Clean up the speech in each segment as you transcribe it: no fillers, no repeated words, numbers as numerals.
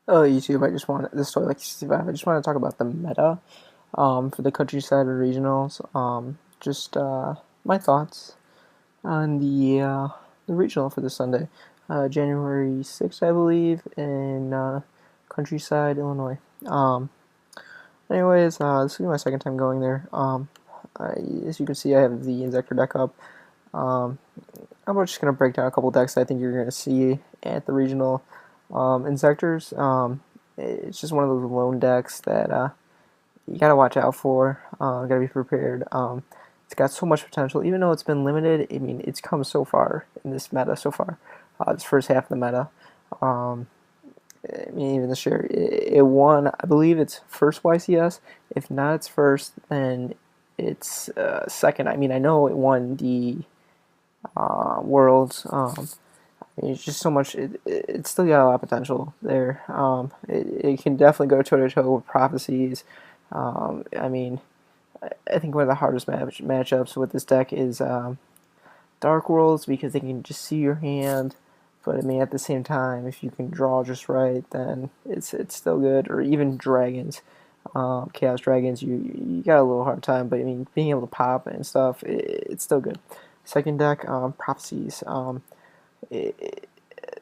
YouTube, I just want this story like 65. I just want to talk about the meta for the countryside regionals. Just my thoughts on the regional for this Sunday, January 6th, I believe, in Countryside, Illinois. This will be my second time going there. As you can see, I have the Inzector deck up. Um, I'm just gonna break down a couple decks that I think you're gonna see at the regional. Insectors, it's just one of those lone decks that you gotta watch out for. Gotta be prepared. It's got so much potential, even though it's been limited. I mean, it's come so far in this meta so far. This first half of the meta. Um, I mean, even this year, it won. I believe it's first YCS. If not, it's first. Then it's second. I mean, I know it won the Worlds. It's just so much. It's still got a lot of potential there. It can definitely go toe to toe with prophecies. I mean, I think one of the hardest matchups with this deck is Dark Worlds because they can just see your hand. But I mean, at the same time, if you can draw just right, then it's still good. Or even dragons, Chaos Dragons, you got a little hard time. But I mean, being able to pop and stuff, it's still good. Second deck, prophecies. It,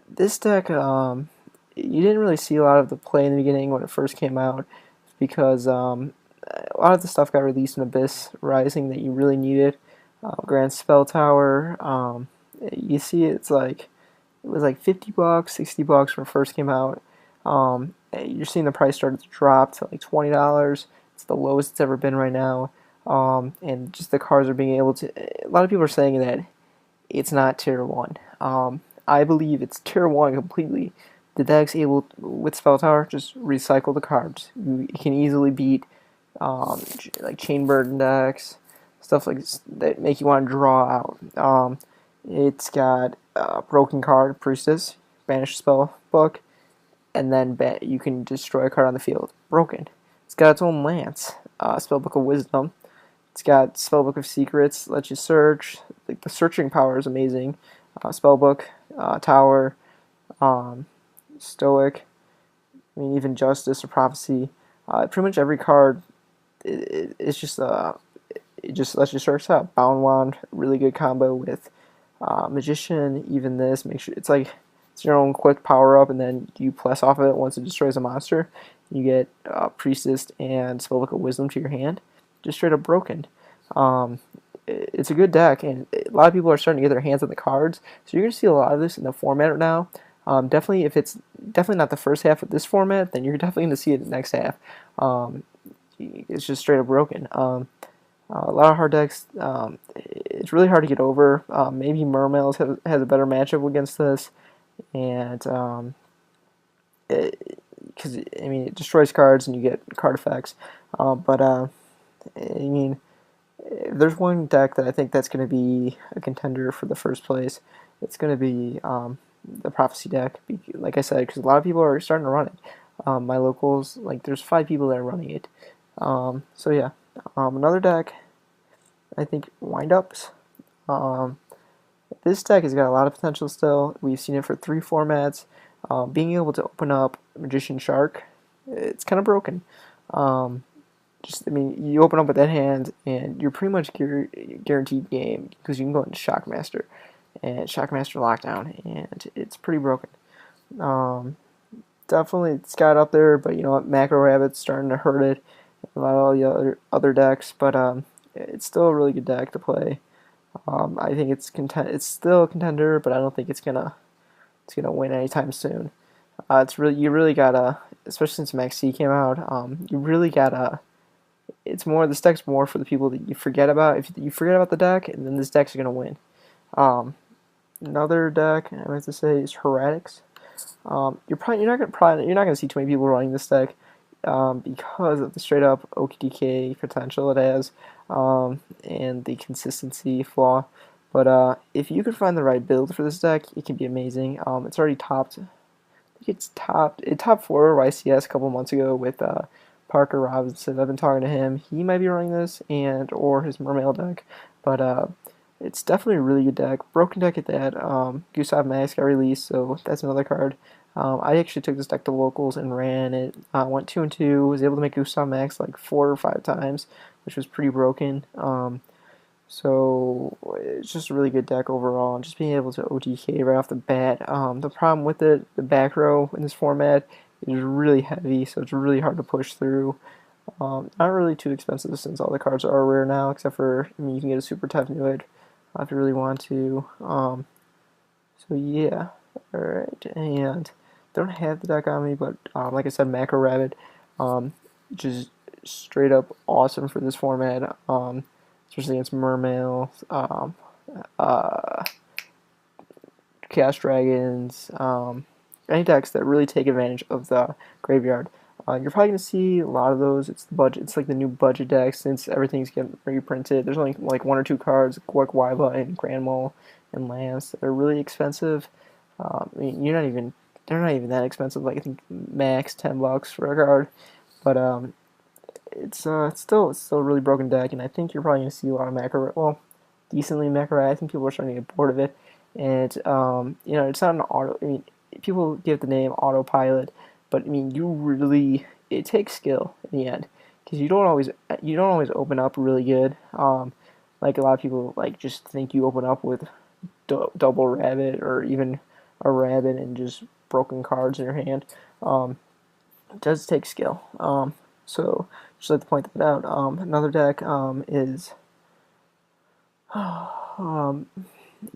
this deck, you didn't really see a lot of the play in the beginning when it first came out because a lot of the stuff got released in Abyss Rising that you really needed. Grand Spell Tower, you see it's like it was like $50, $60 when it first came out. You're seeing the price start to drop to like $20. It's the lowest it's ever been right now. And just the cards are being able to. A lot of people are saying that it's not tier 1. I believe it's tier 1 completely. The deck's able, with Spell Tower, just recycle the cards. You can easily beat like Chain Burden decks, stuff like that make you want to draw out. It's got Broken Card, Priestess, Banish Spell Book, and then you can destroy a card on the field. Broken. It's got its own Lance, Spellbook of Wisdom. It's got Spellbook of Secrets, lets you search. Like the searching power is amazing. Spellbook, Tower, Stoic. I mean, even Justice or Prophecy. Pretty much every card, it's just it just lets you search out. Bound Wand, really good combo with Magician. Even this, make sure it's like it's your own quick power up, and then you plus off of it once it destroys a monster. You get Priestess and Spellbook of Wisdom to your hand. Just straight up broken. It's a good deck, and a lot of people are starting to get their hands on the cards. So you're going to see a lot of this in the format right now. Definitely, if it's definitely not the first half of this format, then you're definitely going to see it in the next half. It's just straight up broken. A lot of hard decks. It's really hard to get over. Maybe Mermails has a better matchup against this, and because I mean it destroys cards and you get card effects. I mean, if there's one deck that I think that's going to be a contender for the first place, it's going to be the Prophecy deck. Like I said, because a lot of people are starting to run it. My locals, like there's 5 people that are running it. So yeah, another deck, I think Windups. This deck has got a lot of potential still. We've seen it for 3 formats. Being able to open up Magician Shark, it's kind of broken. I mean, you open up with that hand, and you're pretty much guaranteed game because you can go into Shockmaster and Shockmaster Lockdown, and it's pretty broken. Definitely, it's got up there, but you know what? Macro Rabbit's starting to hurt it. A lot of the other decks, but it's still a really good deck to play. I think it's still a contender, but I don't think it's gonna win anytime soon. You really gotta, especially since Max C came out. You really gotta. It's more, this deck's more for the people that you forget about. If you forget about the deck, and then this deck's gonna win. Another deck I have to say is Heretics. You're not gonna see too many people running this deck because of the straight up OKDK potential it has and the consistency flaw. But if you could find the right build for this deck, it can be amazing. It's already topped. I think it topped 4 YCS a couple months ago with Parker Robinson. I've been talking to him. He might be running this or his Mermail deck. But It's definitely a really good deck. Broken deck at that. Gustav Max got released, so that's another card. I actually took this deck to locals and ran it. Went 2-2. Was able to make Gustav Max like 4 or 5 times, which was pretty broken. So it's just a really good deck overall, and just being able to OTK right off the bat. The problem with it, the back row in this format is really heavy, so it's really hard to push through. Not really too expensive since all the cards are rare now, except for, I mean, you can get a Super Tough Newid if you really want to. So yeah, alright, and don't have the deck on me, but like I said, Macro Rabbit, just straight up awesome for this format, especially against Mermail, uh, Chaos Dragons, any decks that really take advantage of the graveyard. You're probably gonna see a lot of those. It's the budget. It's like the new budget deck since everything's getting reprinted. There's only like 1 or 2 cards, Gork Waiba and Grand Mole and Lance, that are really expensive. I mean, they're not even that expensive. Like I think max $10 for a card, but it's still a really broken deck, and I think you're probably gonna see a lot of macro. Well, decently macro. I think people are starting to get bored of it, and it's not an auto. I mean, people give the name autopilot, but I mean, it takes skill in the end, because you don't always open up really good. Like a lot of people like just think you open up with double rabbit or even a rabbit and just broken cards in your hand. It does take skill. So just like to point that out. Another deck is um,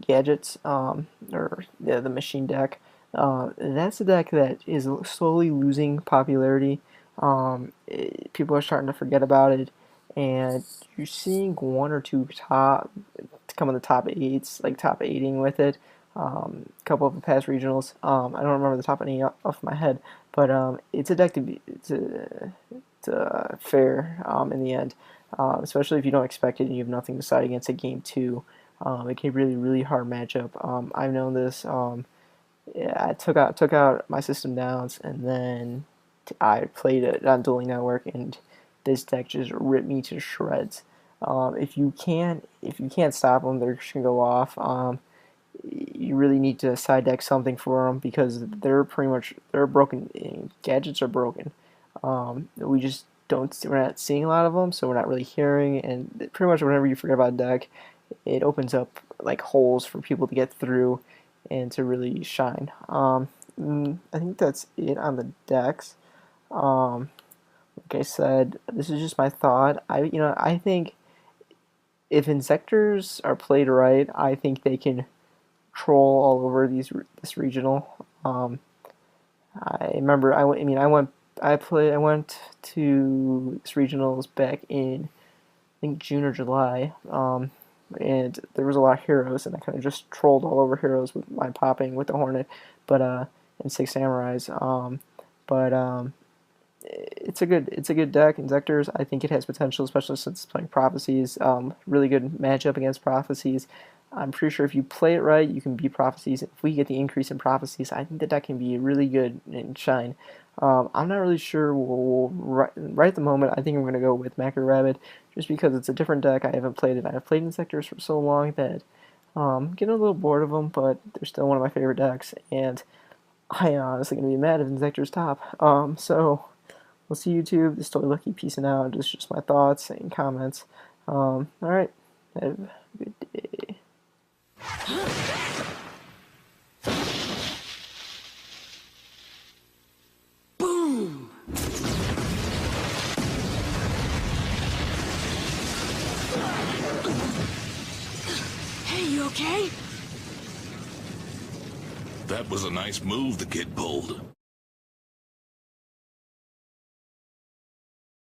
gadgets, or yeah, the machine deck. That's a deck that is slowly losing popularity. People are starting to forget about it, and you're seeing 1 or 2 come in the top eights, like top eighting with it. A couple of the past regionals. I don't remember the top any off my head, but it's a deck to fair in the end, especially if you don't expect it and you have nothing to side against at game 2. It can be really hard matchup. I've known this. Yeah, I took out my system downs, and then I played it on Dueling Network, and this deck just ripped me to shreds. If you can't stop them, they're just gonna go off. You really need to side deck something for them, because they're broken. Gadgets are broken. We just don't we're not seeing a lot of them, so we're not really hearing. And pretty much whenever you forget about a deck, it opens up like holes for people to get through and to really shine. I think that's it on the decks. Like I said, this is just my thought. I think if Insectors are played right, I think they can troll all over this regional. I remember I mean I went to this regionals back in, I think, June or July. And there was a lot of heroes, and I kind of just trolled all over heroes with my popping with the Hornet, but and 6 Samurais. But it's a good deck. Insectors, I think it has potential, especially since it's playing Prophecies. Really good matchup against Prophecies. I'm pretty sure if you play it right, you can beat Prophecies. If we get the increase in Prophecies, I think the deck can be really good and shine. I'm not really sure. Right at the moment, I think I'm going to go with Macro Rabbit, just because it's a different deck. I haven't played it. I've played Insectors for so long that I'm getting a little bored of them, but they're still one of my favorite decks, and I am honestly going to be mad if Insectors top. So we'll see YouTube. This is Totally Lucky. Peacing out. This is just my thoughts and comments. Alright. Have a good day. Boom! Hey, you okay? That was a nice move the kid pulled.